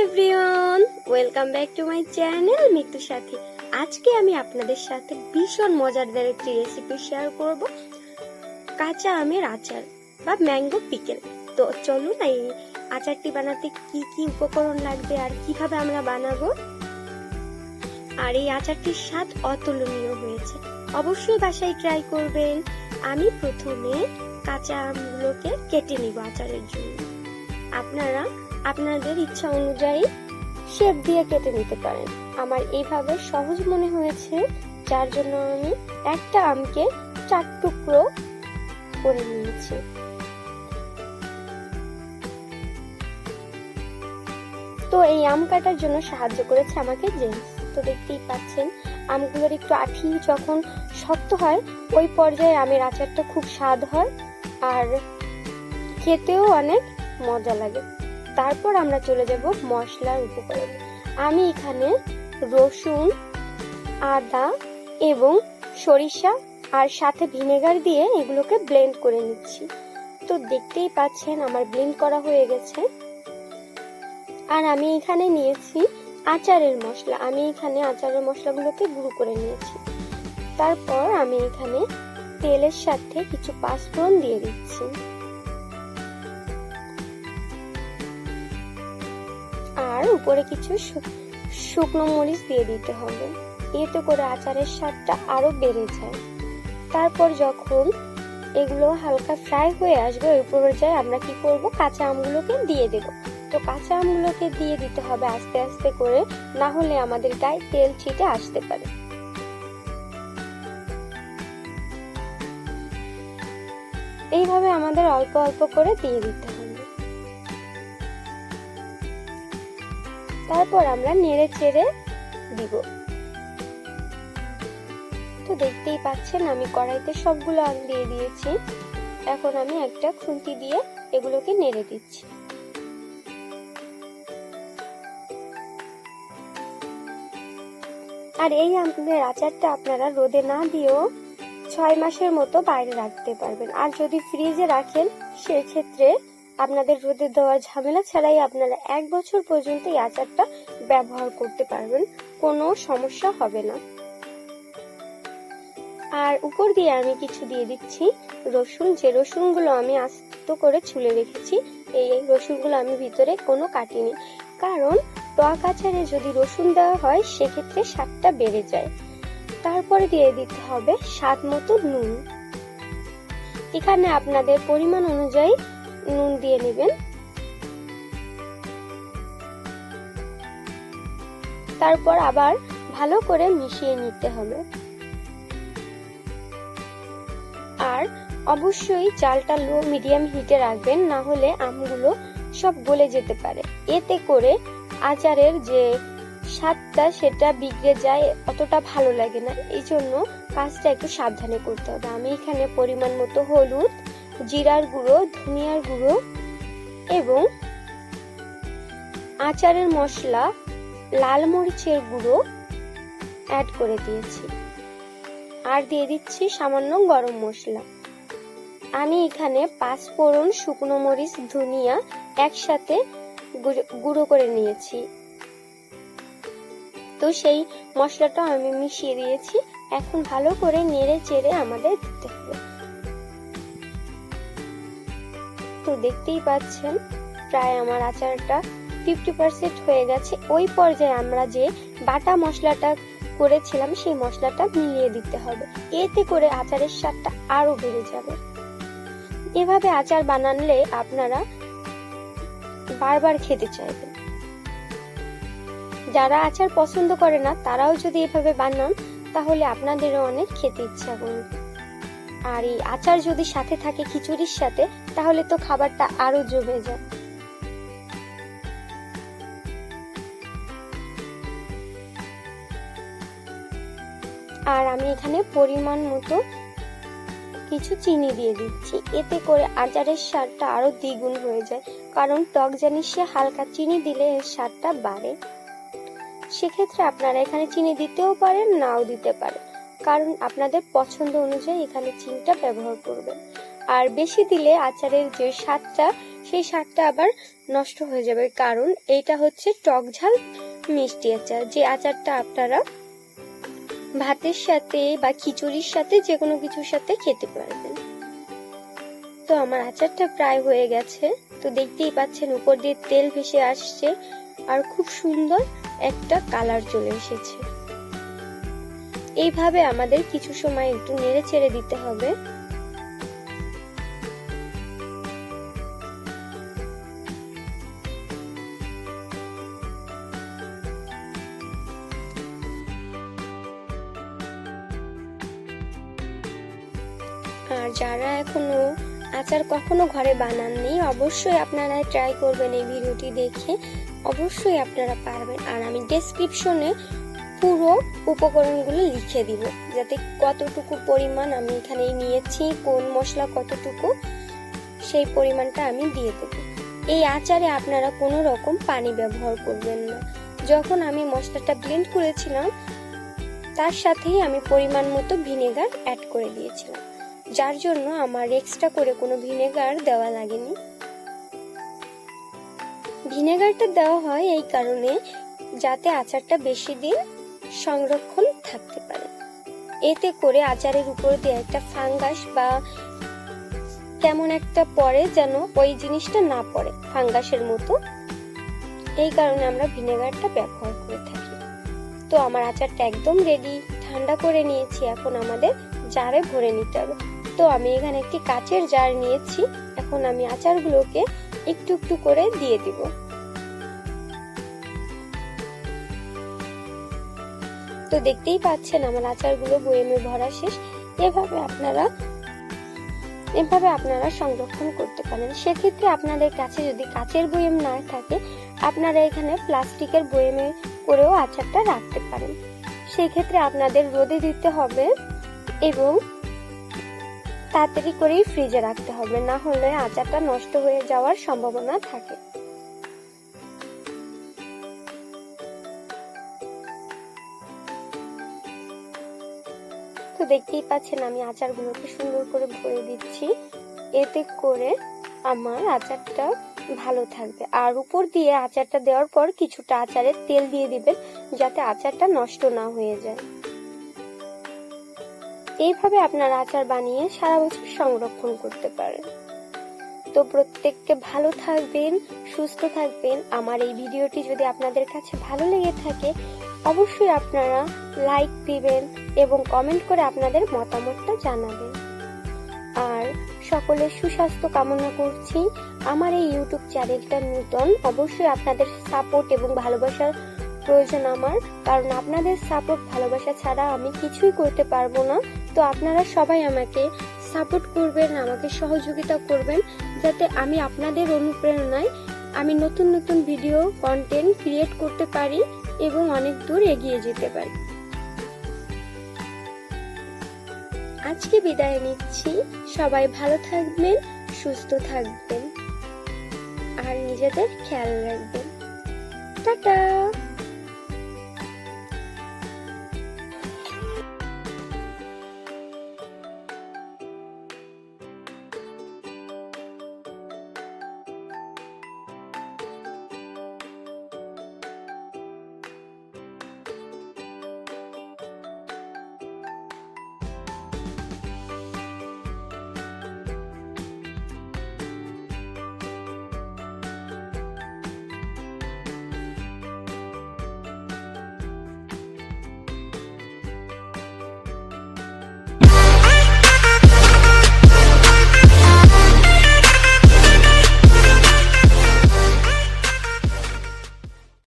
Everyone, welcome back to my channel Mitu সাথী। আজকে আমি আপনাদের সাথে ভীষণ মজাদার একটি রেসিপি শেয়ার করব, কাঁচা আমের আচার বা ম্যাঙ্গো পিকেল। তো চলুন এই আচারটি বানাতে কি কি উপকরণ লাগবে আর কিভাবে আমরা বানাবো। আর এই আচারটির স্বাদ অতুলনীয় হয়েছে, অবশ্যই বাসায় ট্রাই করবেন। আমি প্রথমে কাঁচা আমগুলোকে কেটে নিব আচারের জন্য। আপনারা আপনাদের ইচ্ছা অনুযায়ী শেপ দিয়ে কেটে নিতে পারেন। আমার এইভাবে সহজ মনে হয়েছে, যার জন্য আমি একটা আমকে 4 টুকরো করে নিয়েছি। তো এই আম কাটার জন্য সাহায্য করেছে আমাকে জেন্টস। তো দেখতেই পাচ্ছেন আমগুলোর একটু আঠি যখন শক্ত হয় ওই পর্যায়ে আমের আচারটা খুব স্বাদ হয় আর খেতেও অনেক মজা লাগে। তারপর আমরা চলে যাব মশলার উপকরণ। আমি এখানে রসুন, আদা এবং সরিষা আর সাথে ভিনেগার দিয়ে এগুলোকে ব্লেন্ড করে নিচ্ছি। তো দেখতেই পাচ্ছেন আমার ব্লেন্ড করা হয়ে গেছে। আর আমি এখানে নিয়েছি আচারের মশলা। আমি এখানে আচারের মশলাগুলোকে গুঁড়ো করে নিয়েছি। তারপর আমি এখানে তেলের সাথে কিছু পাঁচফোড়ন দিয়ে দিচ্ছি। আর উপরে কিছু শুকনো মরিচ দিয়ে দিতে হবে, এতে করে আচারের স্বাদটা আরো বেড়ে যায়। তারপর যখন এগুলো হালকা ফ্রাই হয়ে আসবে ওই পর্যায়ে আমরা কি করব, কাঁচা আমগুলোকে দিয়ে দেব। তো কাঁচা আমগুলোকে দিয়ে দিতে হবে আস্তে আস্তে করে, না হলে আমাদের গায়ে তেল ছিটে আসতে পারে। এইভাবে আমাদের অল্প অল্প করে দিয়ে দিতে হবে। তারপর আমরা নেড়ে চেড়ে দিব। তো দেখতেই পাচ্ছেন আমি কড়াইতে সবগুলো আম দিয়ে দিয়েছি। এখন আমি একটা খুন্তি দিয়ে এগুলোকে নেড়ে দিচ্ছি। আর এই আমের আচারটা আপনারা রোদে না দিয়েও 6 মাসের মতো বাইরে রাখতে পারবেন। আর যদি ফ্রিজে রাখেন সেক্ষেত্রে আপনাদের রোদে দেওয়ার ঝামেলা ছাড়াই আপনারা 1 বছর পর্যন্ত এই আচারটা ব্যবহার করতে পারবেন, কোনো সমস্যা হবে না। আর উপর দিয়ে আমি কিছু দিয়ে দিচ্ছি রসুন, যে রসুনগুলো আমি আস্ত করে ছুলে রেখেছি। এই রসুনগুলো আমি ভিতরে কোনো কাটিনি, কারণ টক আচারে যদি রসুন দেওয়া হয় সেক্ষেত্রে স্বাদটা বেড়ে যায়। তারপরে দিয়ে দিতে হবে স্বাদ মতো নুন। এখানে আপনাদের পরিমাণ অনুযায়ী নুন দিয়ে নেবেন। তারপর আবার ভালো করে মিশিয়ে নিতে হবে। আর অবশ্যই চালটা লো মিডিয়াম হিটে রাখবেন, না হলে আমগুলো সব গলে যেতে পারে। এতে করে আচারের যে স্বাদটা সেটা বিগড়ে যায়, অতটা ভালো লাগে না। এই জন্য কাজটা একটু সাবধানে করতে হবে। আমি এখানে পরিমাণ মতো হলুদ, জিরার গুঁড়ো, ধনিয়ার গুঁড়ো এবং আচারের মশলা লাল মরিচের গুঁড়ো অ্যাড করে দিয়েছি। আর দিয়ে দিচ্ছি সামান্য গরম মশলা। আমি এখানে পাঁচফোড়ন, শুকনো মরিচ, ধনিয়া একসাথে গুঁড়ো করে নিয়েছি। তো সেই মশলাটা আমি মিশিয়ে দিয়েছি। এখন ভালো করে নেড়ে চেড়ে আমাদের দিতে হবে। তো দেখতেই পাচ্ছেন প্রায় আমার আচারটা 50% হয়ে গেছে। ওই পর্যায়ে আমরা যে বাটা মশলাটা করেছিলাম সেই মশলাটা মিলিয়ে দিতে হবে, এতে করে আচারের স্বাদটা আরো বেড়ে যাবে। এভাবে আচার বানালে আপনারা বারবার খেতে চাইবেন। যারা আচার পছন্দ করে না তারাও যদি এভাবে বানান তাহলে আপনাদেরও অনেক খেতে ইচ্ছা করবে। আর এই আচার যদি সাথে থাকে খিচুড়ির সাথে, তাহলে তো খাবারটা আরো জমে যায়। আর আমি এখানে পরিমাণ মতো কিছু চিনি দিয়ে দিচ্ছি, এতে করে আচারের স্বাদটা আরো দ্বিগুণ হয়ে যায়। কারণ টক জিনিসে হালকা চিনি দিলে এর স্বাদটা বাড়ে। সেক্ষেত্রে আপনারা এখানে চিনি দিতেও পারেন, নাও দিতে পারেন, কারণ আপনাদের পছন্দ অনুযায়ী এখানে চিনিটা ব্যবহার করবেন। আর বেশি দিলে আচারের যে স্বাদটা সেই স্বাদটা আবার নষ্ট হয়ে যাবে, কারণ এইটা হচ্ছে টক ঝাল মিষ্টি আচার, যে আচারটা আপনারা ভাতের সাথে বা খিচুড়ির সাথে যে কোনো কিছুর সাথে খেতে পারবেন। তো আমার আচারটা প্রায় হয়ে গেছে। তো দেখতেই পাচ্ছেন উপর দিয়ে তেল ভেসে আসছে আর খুব সুন্দর একটা কালার চলে এসেছে। এইভাবে আমাদের কিছু সময় একটু নেড়ে চেড়ে দিতে হবে। আর যারা এখনো আচার কখনো ঘরে বানাননি, অবশ্যই আপনারা ট্রাই করবেন এই ভিডিওটি দেখে, অবশ্যই আপনারা পারবেন। আর আমি ডেসক্রিপশনে পুরো উপকরণগুলো লিখে দিব, যাতে কতটুকু পরিমাণ আমি এখানে নিয়েছি, কোন মশলা কতটুকু, সেই পরিমাণটা আমি দিয়ে দেব। এই আচারে আপনারা কোনো রকম পানি ব্যবহার করবেন না। যখন আমি মশলাটা ব্লেন্ড করেছিলাম তার সাথেই আমি পরিমাণ মতো ভিনেগার অ্যাড করে দিয়েছিলাম, যার জন্য আমার এক্সট্রা করে কোনো ভিনেগার দেওয়া লাগেনি। ভিনেগারটা দেওয়া হয় এই কারণে যাতে আচারটা বেশি দিন সংরক্ষণ থাকতে পারে। এতে করে আচারের উপর দিয়ে একটা ফাঙ্গাস বা কেমন একটা পড়ে, যেন ওই জিনিসটা না পড়ে ফাঙ্গাসের মতো, এই কারণে আমরা ভিনেগারটা ব্যবহার করে থাকি। তো আমার আচারটা একদম রেডি, ঠান্ডা করে নিয়েছি, এখন আমাদের জারে ভরে নিতে হবে। তো আমি এখানে একটি কাচের জার নিয়েছি, এখন আমি আচারগুলোকে একটু একটু করে দিয়ে দিব। তো দেখতেই পাচ্ছেন আমার আচারগুলো বয়ামে ভরা শেষ। এভাবে আপনারা সংরক্ষণ করতে পারেন। সেক্ষেত্রে আপনাদের কাছে যদি কাচের বয়াম না থাকে, আপনারা এখানে প্লাস্টিকের বয়ামে করেও আচারটা রাখতে পারেন। সেক্ষেত্রে আপনাদের রোদে দিতে হবে এবং তাড়াতাড়ি করেই ফ্রিজে রাখতে হবে, না হলে আচারটা নষ্ট হয়ে যাওয়ার সম্ভাবনা থাকে। তো দেখতেই পাচ্ছেন আমি আচারগুলোকে সুন্দর করে ভরে দিচ্ছি, এতে করে আমার আচারটা ভালো থাকবে। আর উপর দিয়ে আচারটা দেওয়ার পর কিছুটা আচারের তেল দিয়ে দিবেন, যাতে আচারটা নষ্ট না হয়ে যায়। এইভাবে আপনারা আচার বানিয়ে সারা বছর সংরক্ষণ করতে পারেন। তো প্রত্যেককে ভালো থাকবেন, সুস্থ থাকবেন। আমার এই ভিডিওটি যদি আপনাদের কাছে ভালো লেগে থাকে, অবশ্যই আপনারা লাইক দিবেন এবং কমেন্ট করে আপনাদের মতামতটা জানাবেন। আর সকলের সুস্বাস্থ্য কামনা করছি। আমার এই ইউটিউব চ্যানেলটা নতুন, অবশ্যই আপনাদের সাপোর্ট এবং ভালোবাসার প্রয়োজন আমার, কারণ আপনাদের সাপোর্ট ভালোবাসা ছাড়া আমি কিছুই করতে পারবো না। তো আপনারা সবাই আমাকে সাপোর্ট করবেন, আমাকে সহযোগিতা করবেন, যাতে আমি আপনাদের অনুপ্রেরণায় আমি নতুন নতুন ভিডিও কন্টেন্ট ক্রিয়েট করতে পারি এবং অনেক দূর এগিয়ে যেতে পারি। আজকে বিদায় নিচ্ছি, সবাই ভালো থাকবেন, সুস্থ থাকবেন আর নিজেদের খেয়াল রাখবেন। টাটা।